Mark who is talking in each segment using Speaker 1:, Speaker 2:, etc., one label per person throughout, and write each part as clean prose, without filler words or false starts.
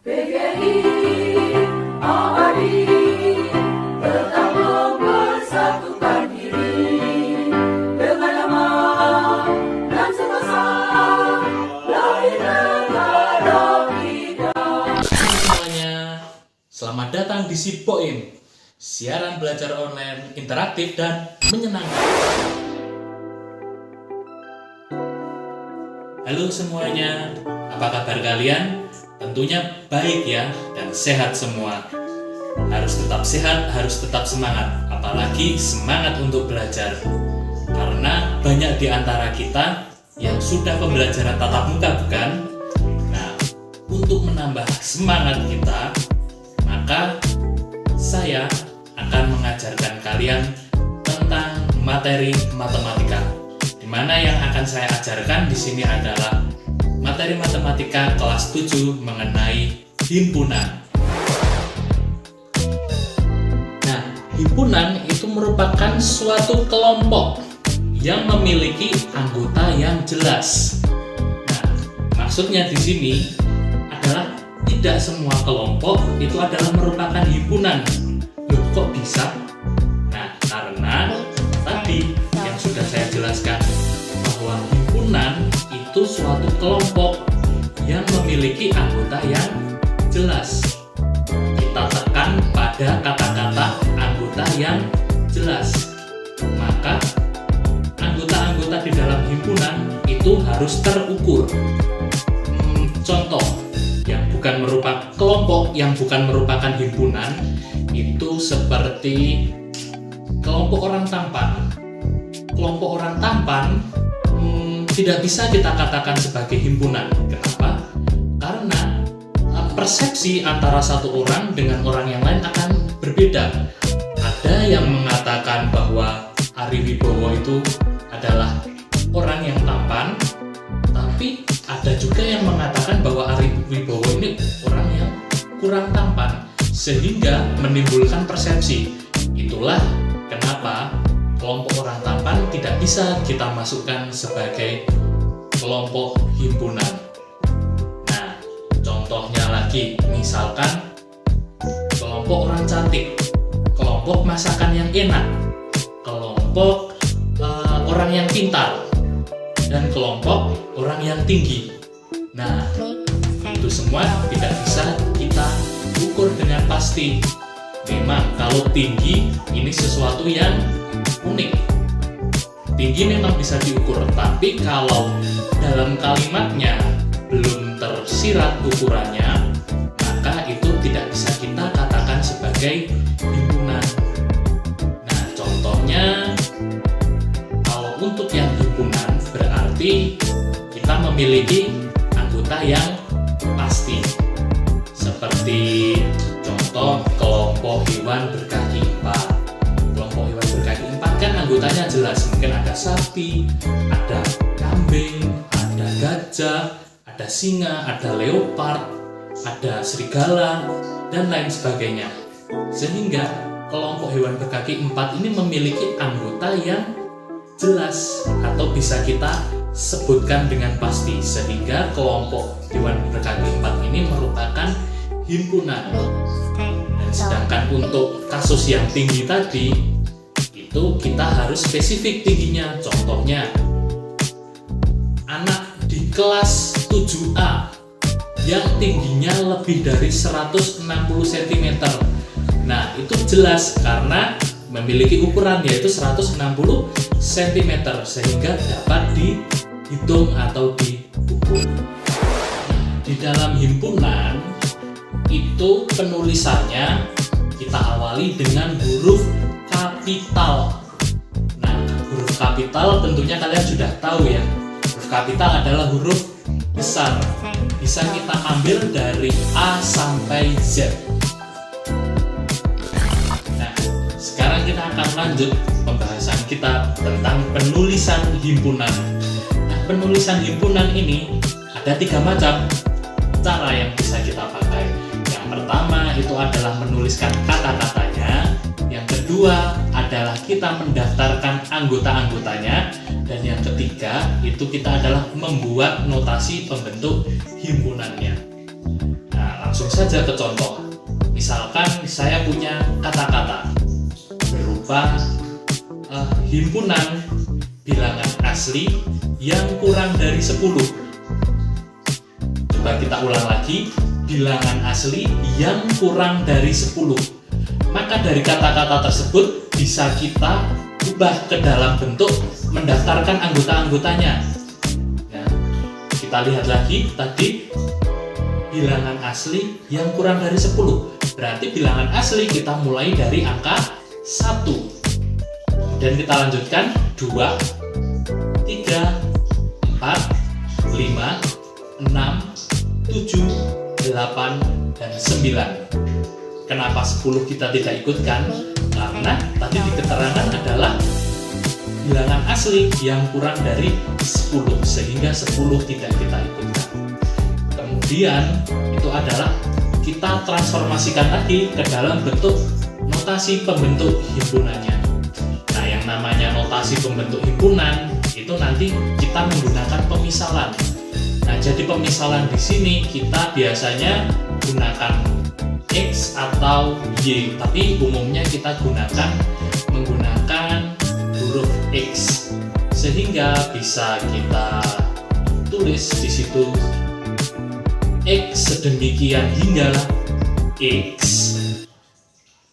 Speaker 1: PGRI abadi tetap mempersatukan diri dengan nama dan semasa lahir negara kita.
Speaker 2: Hai semuanya, selamat datang di Sipoim, siaran belajar online interaktif dan menyenangkan. Halo semuanya, apa kabar kalian? Tentunya baik ya, dan sehat semua. Harus tetap sehat, harus tetap semangat, apalagi semangat untuk belajar. Karena banyak di antara kita yang sudah pembelajaran tatap muka, bukan? Nah, untuk menambah semangat kita, maka saya akan mengajarkan kalian tentang materi matematika. Di mana yang akan saya ajarkan di sini adalah materi matematika kelas 7 mengenai himpunan. Nah, himpunan itu merupakan suatu kelompok yang memiliki anggota yang jelas. Nah, maksudnya di sini adalah tidak semua kelompok itu adalah merupakan himpunan. Loh, kok bisa? Nah, karena tadi yang sudah saya jelaskan bahwa himpunan itu suatu kelompok yang memiliki anggota yang jelas. Kita tekan pada kata-kata anggota yang jelas. Maka anggota-anggota di dalam himpunan itu harus terukur. Contoh yang bukan merupakan kelompok yang bukan merupakan himpunan itu seperti kelompok orang tampan. Kelompok orang tampan tidak bisa kita katakan sebagai himpunan. Kenapa? Karena persepsi antara satu orang dengan orang yang lain akan berbeda. Ada yang mengatakan bahwa Ari Wibowo itu adalah orang yang tampan, tapi ada juga yang mengatakan bahwa Ari Wibowo ini orang yang kurang tampan, sehingga menimbulkan persepsi. Itulah kenapa kelompok orang tampan tidak bisa kita masukkan sebagai kelompok himpunan. Nah, contohnya lagi, misalkan kelompok orang cantik, kelompok masakan yang enak, kelompok orang yang pintar, dan kelompok orang yang tinggi. Nah, itu semua tidak bisa kita ukur dengan pasti. Memang kalau tinggi ini sesuatu yang unik. Tinggi memang bisa diukur, tapi kalau dalam kalimatnya belum tersirat ukurannya, maka itu tidak bisa kita katakan sebagai himpunan. Nah, contohnya kalau untuk yang himpunan berarti kita memiliki anggota yang pasti. Seperti contoh kelompok hewan berkaki 4. Kelompok hewan berkaki 4 kan anggotanya jelas, mungkin ada sapi, ada kambing, ada gajah, ada singa, ada leopard, ada serigala, dan lain sebagainya. Sehingga kelompok hewan berkaki 4 ini memiliki anggota yang jelas atau bisa kita sebutkan dengan pasti, sehingga kelompok hewan berkaki 4 ini merupakan himpunan. Dan sedangkan untuk kasus yang tinggi tadi itu kita harus spesifik tingginya. Contohnya anak di kelas 7A yang tingginya lebih dari 160 cm. Nah, itu jelas karena memiliki ukuran yaitu 160 cm sehingga dapat dihitung atau diukur. Di dalam himpunan itu penulisannya kita awali dengan huruf kapital. Nah, huruf kapital tentunya kalian sudah tahu ya. Huruf kapital adalah huruf besar. Bisa kita ambil dari A sampai Z. Nah, sekarang kita akan lanjut pembahasan kita tentang penulisan himpunan. Nah, penulisan himpunan ini ada 3 macam cara yang bisa kita pakai. Yang pertama itu adalah menuliskan kata-katanya. Yang kedua adalah kita mendaftarkan anggota-anggotanya. Dan yang ketiga itu kita adalah membuat notasi pembentuk himpunannya. Nah, langsung saja ke contoh. Misalkan saya punya kata-kata berupa himpunan bilangan asli yang kurang dari 10. Coba kita ulang lagi, bilangan asli yang kurang dari 10. Maka dari kata-kata tersebut bisa kita ubah ke dalam bentuk mendaftarkan anggota-anggotanya. Nah, kita lihat lagi tadi bilangan asli yang kurang dari 10. Berarti bilangan asli kita mulai dari angka 1. Dan kita lanjutkan 2, 3, 4, 5, 6, 7, 8, dan 9. Kenapa 10 kita tidak ikutkan? Karena tadi di keterangan adalah bilangan asli yang kurang dari 10, sehingga 10 tidak kita ikutkan. Kemudian itu adalah kita transformasikan lagi ke dalam bentuk notasi pembentuk himpunannya. Nah, yang namanya notasi pembentuk himpunan itu nanti kita menggunakan pemisalan. Nah, jadi pemisalan di sini kita biasanya gunakan X atau Y, tapi umumnya kita menggunakan huruf X, sehingga bisa kita tulis di situ X sedemikian hingga X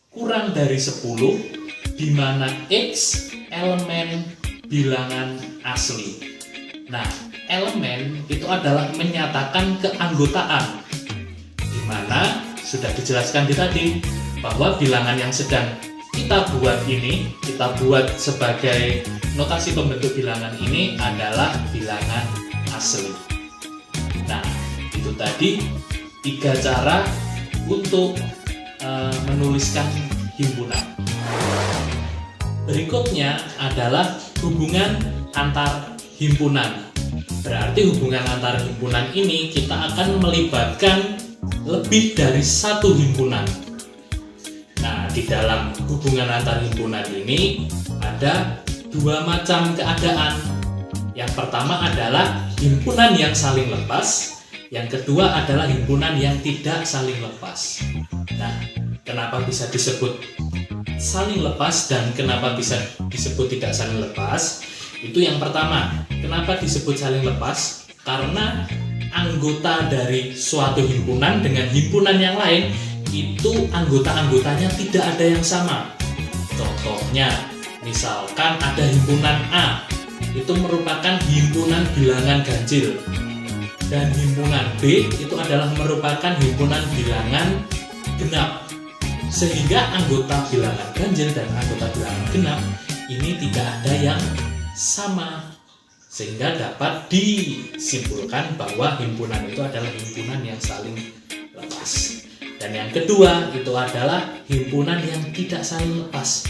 Speaker 2: kurang dari 10, di mana X elemen bilangan asli. Nah, elemen itu adalah menyatakan keanggotaan, di mana sudah dijelaskan di tadi bahwa bilangan yang sedang kita buat sebagai notasi pembentuk bilangan ini adalah bilangan asli. Nah, itu tadi 3 cara untuk menuliskan himpunan. Berikutnya adalah hubungan antar himpunan. Berarti hubungan antar himpunan ini kita akan melibatkan lebih dari 1 himpunan. Nah, di dalam hubungan antar himpunan ini ada 2 macam keadaan. Yang pertama adalah himpunan yang saling lepas, yang kedua adalah himpunan yang tidak saling lepas. Nah, kenapa bisa disebut saling lepas dan kenapa bisa disebut tidak saling lepas? Itu yang pertama. Kenapa disebut saling lepas? Karena anggota dari suatu himpunan dengan himpunan yang lain itu anggota-anggotanya tidak ada yang sama. Contohnya, misalkan ada himpunan A, itu merupakan himpunan bilangan ganjil, dan himpunan B itu adalah merupakan himpunan bilangan genap, sehingga anggota bilangan ganjil dan anggota bilangan genap ini tidak ada yang sama, sehingga dapat disimpulkan bahwa himpunan itu adalah himpunan yang saling lepas. Dan yang kedua itu adalah himpunan yang tidak saling lepas.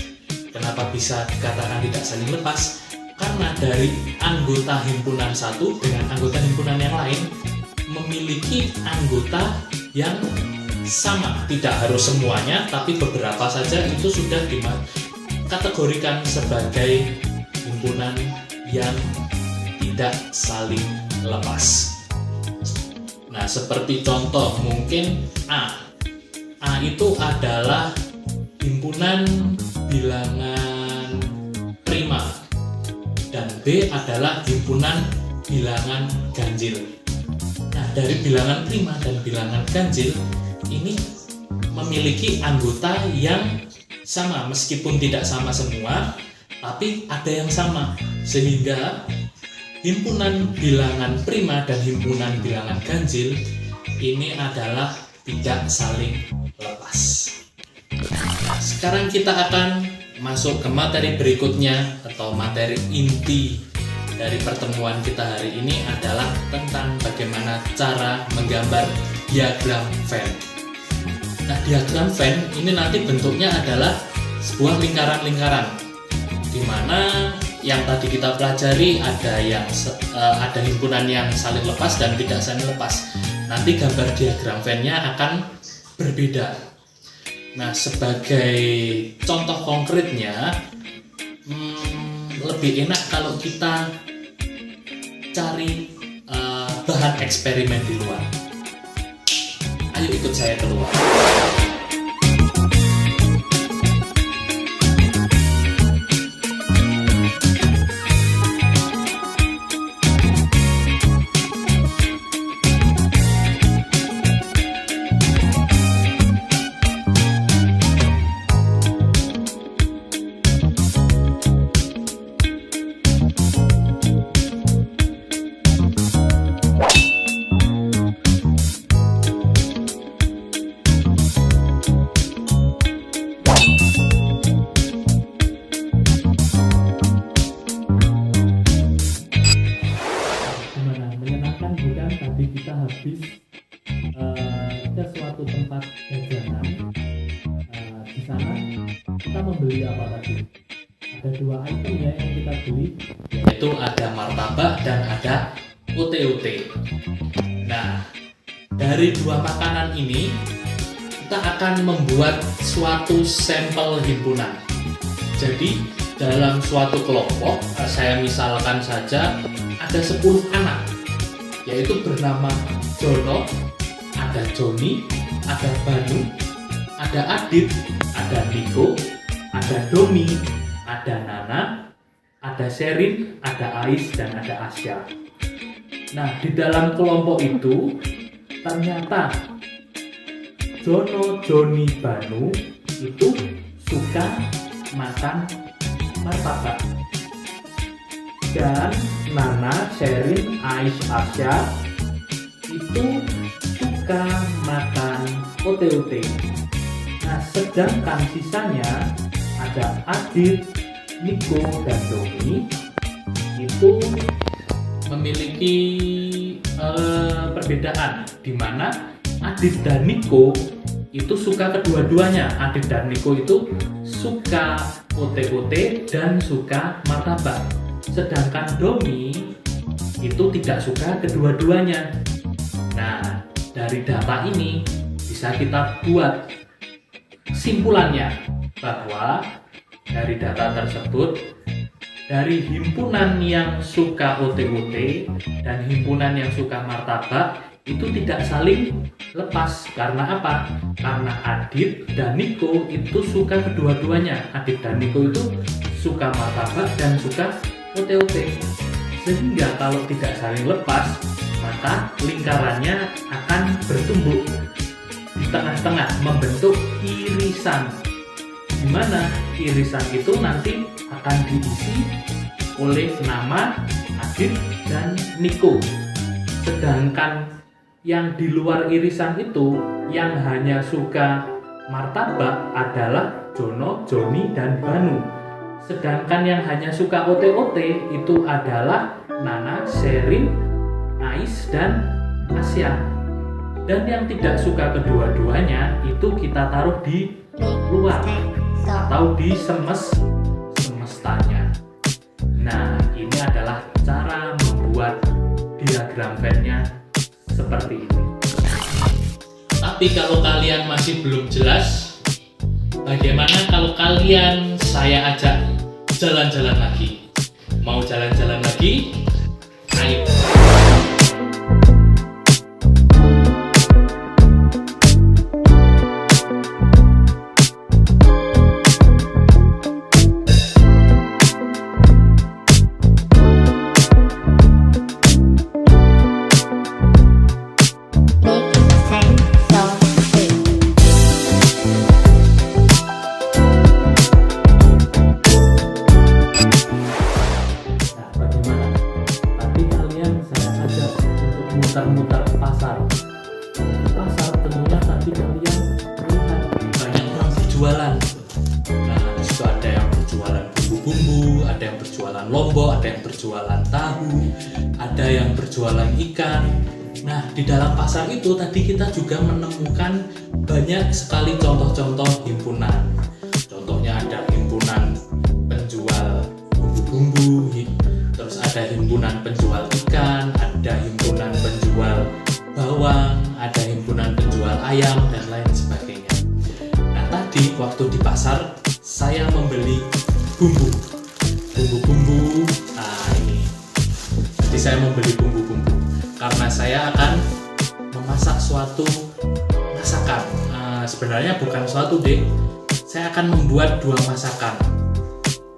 Speaker 2: Kenapa bisa dikatakan tidak saling lepas? Karena dari anggota himpunan satu dengan anggota himpunan yang lain memiliki anggota yang sama. Tidak harus semuanya, tapi beberapa saja itu sudah dikategorikan sebagai himpunan yang tidak saling lepas. Nah, seperti contoh mungkin A itu adalah himpunan bilangan prima dan B adalah himpunan bilangan ganjil. Nah, dari bilangan prima dan bilangan ganjil ini memiliki anggota yang sama, meskipun tidak sama semua, tapi ada yang sama, sehingga himpunan bilangan prima dan himpunan bilangan ganjil ini adalah tidak saling lepas. Nah, sekarang kita akan masuk ke materi berikutnya, atau materi inti dari pertemuan kita hari ini adalah tentang bagaimana cara menggambar diagram Venn. Nah, diagram Venn ini nanti bentuknya adalah sebuah lingkaran-lingkaran, di mana yang tadi kita pelajari ada himpunan yang saling lepas dan tidak saling lepas. Nanti gambar diagram Venn-nya akan berbeda. Nah, sebagai contoh konkretnya, lebih enak kalau kita cari bahan eksperimen di luar. Ayo ikut saya keluar.
Speaker 3: Tadi kita habis ke suatu tempat jajanan. Di sana kita membeli apa tadi? Ada 2 item ya yang kita beli,
Speaker 2: yaitu ada martabak dan ada ote-ote. Nah, dari 2 makanan ini kita akan membuat suatu sampel himpunan. Jadi dalam suatu kelompok, saya misalkan saja ada 10 anak, yaitu bernama Jono, ada Joni, ada Banu, ada Adit, ada Niko, ada Domi, ada Nana, ada Sherin, ada Ais, dan ada Asya. Nah, di dalam kelompok itu ternyata Jono, Joni, Banu itu suka makan martabak. Dan Nana, Sherin, Ais, Asya itu suka makan ote-ote. Nah, sedangkan sisanya ada Adit, Niko, dan Domi itu memiliki perbedaan, di mana Adit dan Niko itu suka kedua-duanya. Adit dan Niko itu suka ote-ote dan suka martabak. Sedangkan Domi itu tidak suka kedua-duanya. Nah, dari data ini bisa kita buat kesimpulannya bahwa dari data tersebut, dari himpunan yang suka ote-ote dan himpunan yang suka martabak itu tidak saling lepas. Karena apa? Karena Adit dan Niko itu suka kedua-duanya. Adit dan Niko itu suka martabak dan suka ote-ote. Sehingga kalau tidak saling lepas, maka lingkarannya akan bertumbuh di tengah-tengah, membentuk irisan, di mana irisan itu nanti akan diisi oleh nama Adit dan Niko. Sedangkan yang di luar irisan itu, yang hanya suka martabak adalah Jono, Joni, dan Banu. Sedangkan yang hanya suka ote-ote itu adalah Nana, Sherin, Ais, dan Asya. Dan yang tidak suka kedua-duanya itu kita taruh di luar atau di semestanya. Nah, ini adalah cara membuat diagram Venn-nya seperti ini. Tapi kalau kalian masih belum jelas, bagaimana kalau kalian saya ajak jalan-jalan lagi? Mau jalan-jalan lagi? Ayo.
Speaker 3: Muter-muter pasar. Pasar tentunya tadi kalian melihat
Speaker 2: Banyak orang berjualan. Nah, di situ ada yang berjualan bumbu-bumbu, ada yang berjualan lombok, ada yang berjualan tahu, ada yang berjualan ikan. Nah, di dalam pasar itu tadi kita juga menemukan banyak sekali contoh-contoh himpunan. Contohnya ada himpunan penjual bumbu-bumbu, terus ada himpunan penjual ikan, ada himpunan penjual bawang, ada himpunan penjual ayam, dan lain sebagainya. Nah, tadi waktu di pasar saya membeli bumbu-bumbu. Nah, ini jadi saya membeli bumbu-bumbu karena saya akan memasak suatu masakan. Sebenarnya bukan suatu deh. Saya akan membuat 2 masakan.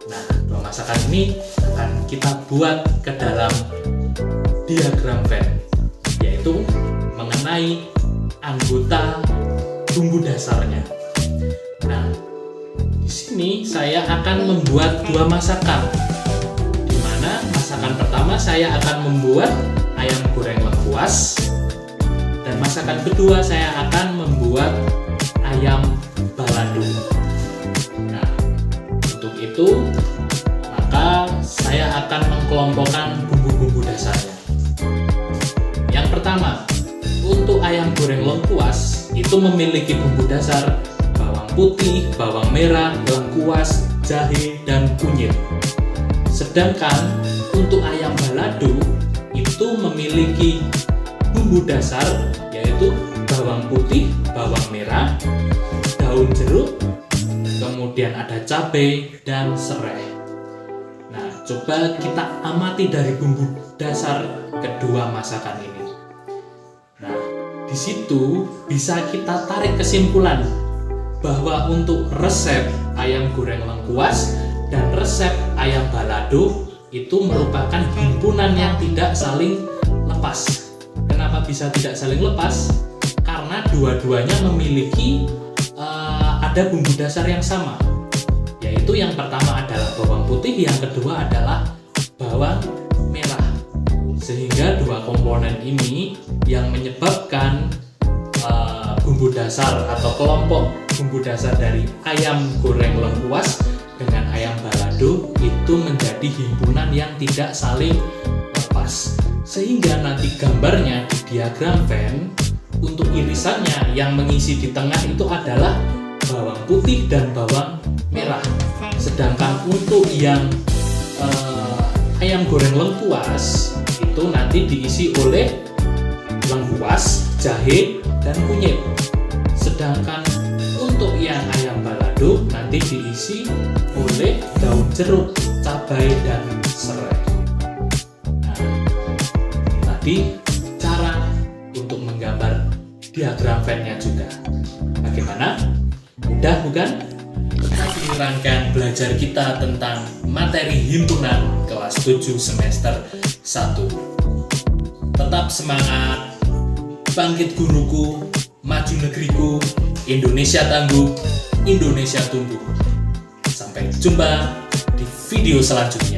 Speaker 2: Nah, 2 masakan ini akan kita buat ke dalam diagram Venn, yaitu mengenai anggota bumbu dasarnya. Nah, di sini saya akan membuat 2 masakan. Di mana masakan pertama saya akan membuat ayam goreng lengkuas, dan masakan kedua saya akan membuat ayam balado. Nah, untuk itu maka saya akan mengkelompokkan bumbu-bumbu dasarnya. Yang pertama, untuk ayam goreng lengkuas itu memiliki bumbu dasar bawang putih, bawang merah, lengkuas, jahe, dan kunyit. Sedangkan untuk ayam balado itu memiliki bumbu dasar yaitu bawang putih, bawang merah, daun jeruk, kemudian ada cabai dan serai. Nah, coba kita amati dari bumbu dasar kedua masakan ini. Nah, di situ bisa kita tarik kesimpulan bahwa untuk resep ayam goreng lengkuas dan resep ayam balado itu merupakan himpunan yang tidak saling lepas. Kenapa bisa tidak saling lepas? Karena dua-duanya memiliki ada bumbu dasar yang sama, yaitu yang pertama adalah bawang putih, yang kedua adalah bawang merah. Sehingga 2 komponen ini yang menyebabkan bumbu dasar atau kelompok bumbu dasar dari ayam goreng lengkuas dengan ayam balado itu menjadi himpunan yang tidak saling lepas. Sehingga nanti gambarnya di diagram Venn untuk irisannya yang mengisi di tengah itu adalah bawang putih dan bawang merah. Sedangkan untuk yang ayam goreng lengkuas itu nanti diisi oleh lengkuas, jahe, dan kunyit. Sedangkan untuk yang ayam balado nanti diisi oleh daun jeruk, cabai, dan serai. Nah, ini tadi cara untuk menggambar diagram Venn-nya juga. Bagaimana? Mudah bukan? Kita menyenangkan belajar kita tentang materi himpunan kelas 7 semester 1. Tetap semangat, bangkit guruku, maju negeriku, Indonesia tangguh, Indonesia tumbuh. Sampai jumpa di video selanjutnya.